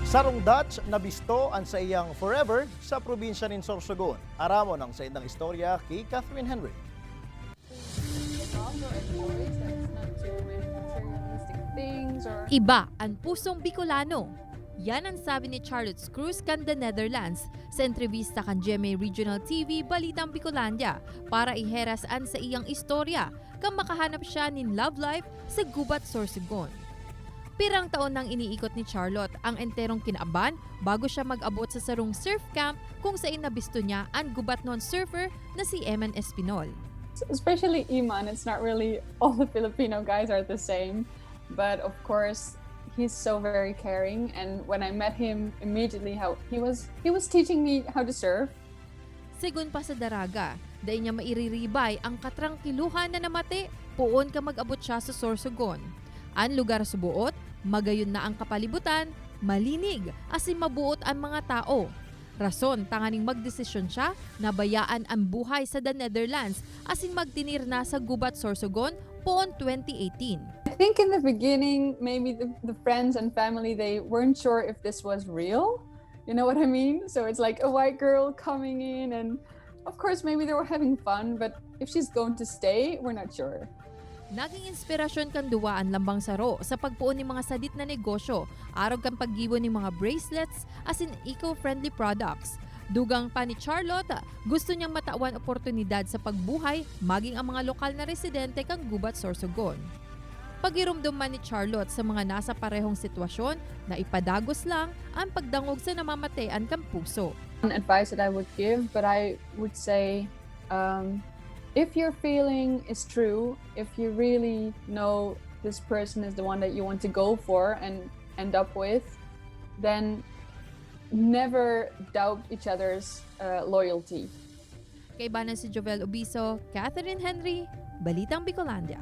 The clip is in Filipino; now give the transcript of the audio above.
Sarong Dutch nabisto ang saiyang forever sa probinsya ng Sorsogon. Aramon ang saindang istorya kay Catherine Henry. Iba ang pusong Bicolano. Yan ang sabi ni Charlotte Cruz kan the Netherlands sa entrevista kan GMA Regional TV Balitang Bicolandia para iheras an sa iyang istorya kang makahanap siya nin love life sa Gubat, Sorsogon. Pirang taon nang iniikot ni Charlotte ang enterong kinaaban bago siya mag-abot sa sarong surf camp kung saan nabisto niya ang Gubatnon surfer na si Eman Espinol. Especially Iman, it's not really all the Filipino guys are the same, but of course he's so very caring, and when I met him immediately how he was teaching me how to surf. Sigun pa sa daraga, dahil niya mairiribay ang katrangkiluhan na namate, puon ka mag-abot siya sa Sorsogon. Ang lugar sa buot, magayon na ang kapalibutan, malinig, asin mabuot ang mga tao. Rason, tanganing magdesisyon siya na bayaan ang buhay sa the Netherlands asin magtinir na sa Gubat, Sorsogon poon 2018. I think in the beginning, maybe the friends and family, they weren't sure if this was real. You know what I mean? So it's like a white girl coming in, and of course maybe they were having fun, but if she's going to stay, we're not sure. Naging inspirasyon kan duwa ang lambang saro sa pagpuon ng mga sadit na negosyo, arog kang paggibo ng mga bracelets asin eco-friendly products. Dugang pa ni Charlotte, gusto niyang matawan oportunidad sa pagbuhay maging ang mga lokal na residente kang Gubat, Sorsogon. Pagirumdum man ni Charlotte sa mga nasa parehong sitwasyon na ipadagos lang ang pagdangog sa namamatean kang puso. An advice that I would give, but I would say, if your feeling is true, if you really know this person is the one that you want to go for and end up with, then never doubt each other's loyalty. Kay Banan si Jovel Obiso, Catherine Henry, Balitang Bicolandia.